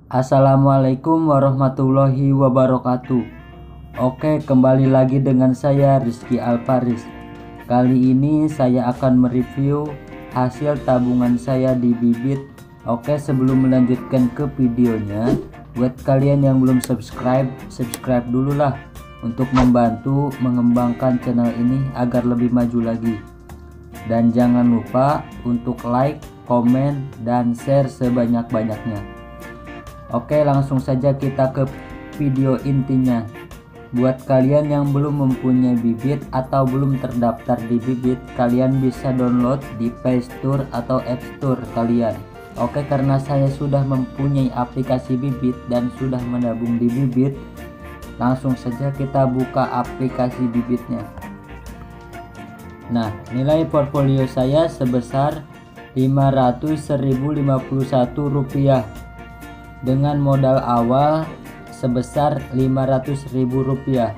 Assalamualaikum warahmatullahi wabarakatuh. Oke, kembali lagi dengan saya Rizky Alfaris. Kali ini saya akan mereview hasil tabungan saya di Bibit. Oke, sebelum melanjutkan ke videonya, buat kalian yang belum subscribe dulu lah untuk membantu mengembangkan channel ini agar lebih maju lagi. Dan jangan lupa untuk like, komen, dan share sebanyak-banyaknya. Oke, langsung saja kita ke video intinya. Buat kalian yang belum mempunyai Bibit atau belum terdaftar di Bibit, kalian bisa download di Play Store atau App Store kalian. Oke, karena saya sudah mempunyai aplikasi Bibit dan sudah menabung di Bibit, langsung saja kita buka aplikasi Bibitnya. Nah, nilai portfolio saya sebesar Rp500.051 dengan modal awal sebesar Rp500.000,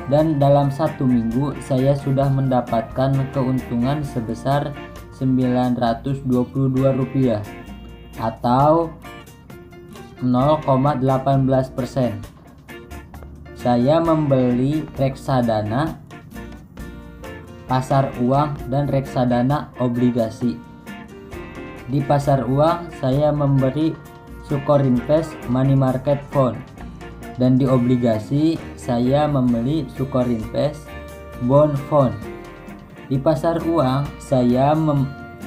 dan dalam satu minggu saya sudah mendapatkan keuntungan sebesar Rp922 atau 0,18%. Saya membeli reksadana pasar uang dan reksadana obligasi. Di pasar uang saya memberi Sukor Invest Money Market Fund, dan di obligasi saya membeli Sukor Invest Bond Fund. Di pasar uang saya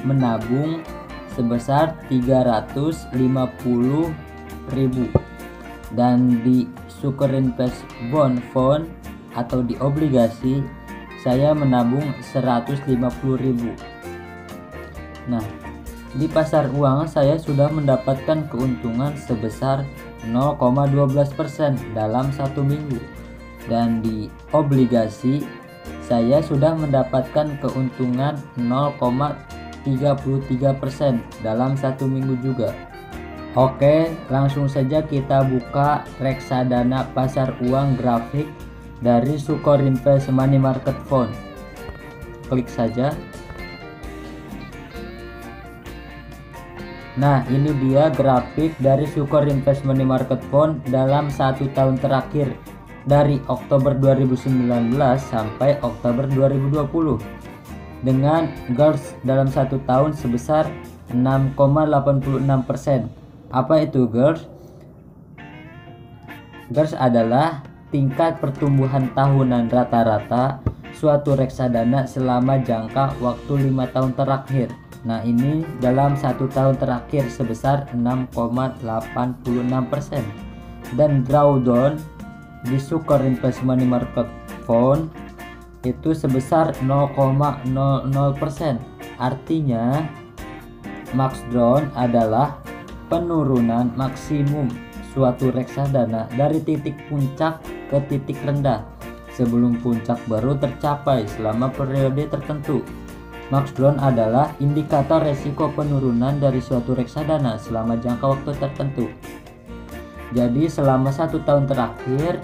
menabung sebesar Rp350.000, dan di Sukor Invest Bond Fund atau di obligasi saya menabung Rp150.000. Nah, di pasar uang saya sudah mendapatkan keuntungan sebesar 0,12% dalam satu minggu, dan di obligasi saya sudah mendapatkan keuntungan 0,33% dalam satu minggu juga. Oke, langsung saja kita buka reksadana pasar uang grafik dari Sukor Invest Money Market Fund. Klik saja. Nah, ini dia grafik dari Sukor Invest Money Market Fund dalam satu tahun terakhir, dari Oktober 2019 sampai Oktober 2020, dengan GIRS dalam satu tahun sebesar 6,86%. Apa itu GIRS? GIRS adalah tingkat pertumbuhan tahunan rata-rata suatu reksadana selama jangka waktu 5 tahun terakhir. Nah, ini dalam satu tahun terakhir sebesar 6,86%, dan drawdown di Sukor Invest Money Market Fund itu sebesar 0,00%. Artinya max drawn adalah penurunan maksimum suatu reksadana dari titik puncak ke titik rendah sebelum puncak baru tercapai selama periode tertentu. Max drawn adalah indikator resiko penurunan dari suatu reksadana selama jangka waktu tertentu. Jadi selama satu tahun terakhir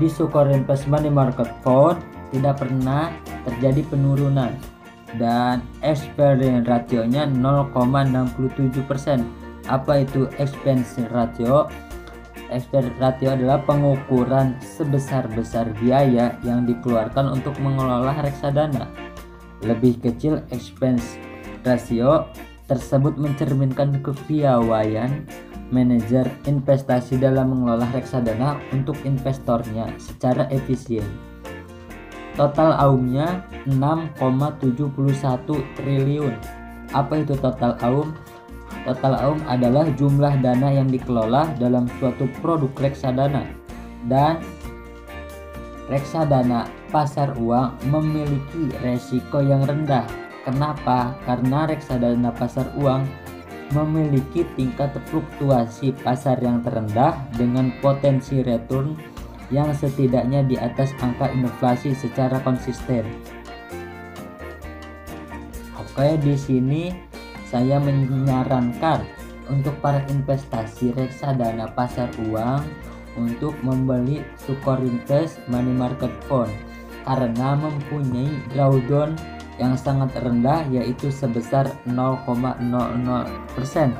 di Sukor Invest Money Market Fund tidak pernah terjadi penurunan, dan expense ratio-nya 0,67%. Apa itu expense ratio? Expense ratio adalah pengukuran sebesar-besar biaya yang dikeluarkan untuk mengelola reksadana. Lebih kecil expense ratio tersebut mencerminkan kepiawaian manajer investasi dalam mengelola reksadana untuk investornya secara efisien. Total AUM-nya 6,71 triliun. Apa itu total AUM? Total AUM adalah jumlah dana yang dikelola dalam suatu produk reksadana, dan reksadana pasar uang memiliki resiko yang rendah. Kenapa? Karena reksadana pasar uang memiliki tingkat fluktuasi pasar yang terendah dengan potensi return yang setidaknya di atas angka inflasi secara konsisten. Oke, di sini saya menyarankan untuk para investasi reksadana pasar uang untuk membeli Sukor Invest Money Market Fund karena mempunyai drawdown yang sangat rendah, yaitu sebesar 0,00%,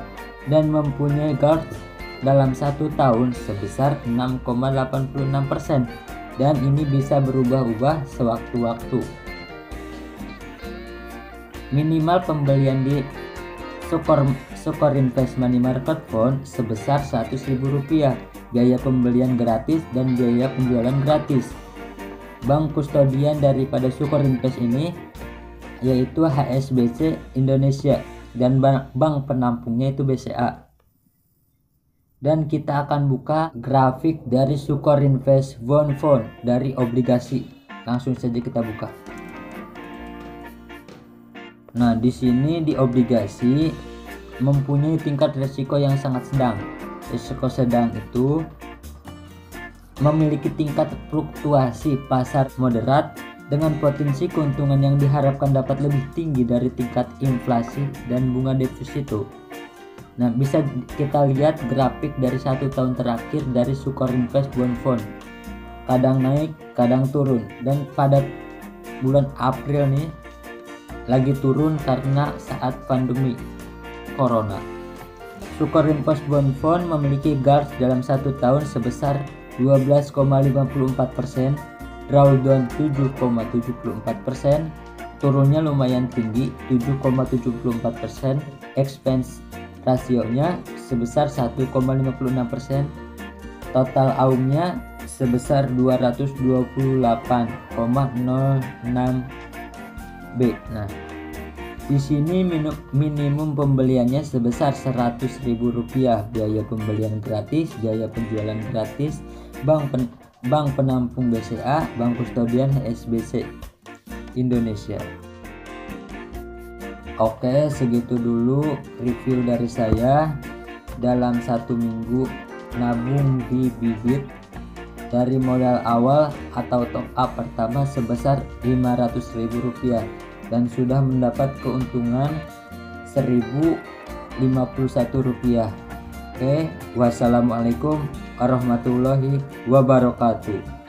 dan mempunyai GIRS dalam 1 tahun sebesar 6,86%, dan ini bisa berubah-ubah sewaktu-waktu. Minimal pembelian di Sukor Invest Money Market Fund sebesar Rp100.000, biaya pembelian gratis dan biaya penjualan gratis. Bank kustodian daripada Sukor Invest ini yaitu HSBC Indonesia, dan bank penampungnya itu BCA. Dan kita akan buka grafik dari Sukor Invest Bond Fund dari obligasi. Langsung saja kita buka. Nah, di sini di obligasi mempunyai tingkat risiko yang sangat sedang. Risiko sedang itu memiliki tingkat fluktuasi pasar moderat dengan potensi keuntungan yang diharapkan dapat lebih tinggi dari tingkat inflasi dan bunga deposito. Nah, bisa kita lihat grafik dari 1 tahun terakhir dari Sukor Invest Bond Fund. Kadang naik, kadang turun, dan pada bulan April nih lagi turun karena saat pandemi Corona. Sukor Invest Bond Fund memiliki GARS dalam 1 tahun sebesar 12,54%, drawdown 7,74%, turunnya lumayan tinggi 7,74%, expense rasionya sebesar 1,56%, total AUM-nya sebesar 228,06 B. Nah, di sini minimum pembeliannya sebesar Rp100.000, biaya pembelian gratis, biaya penjualan gratis, bank penampung BCA, bank kustodian HSBC Indonesia. Oke, segitu dulu review dari saya. Dalam 1 minggu nabung di Bibit dari modal awal atau top up pertama sebesar Rp500.000 dan sudah mendapat keuntungan Rp1.051. Oke, wassalamualaikum warahmatullahi wabarakatuh.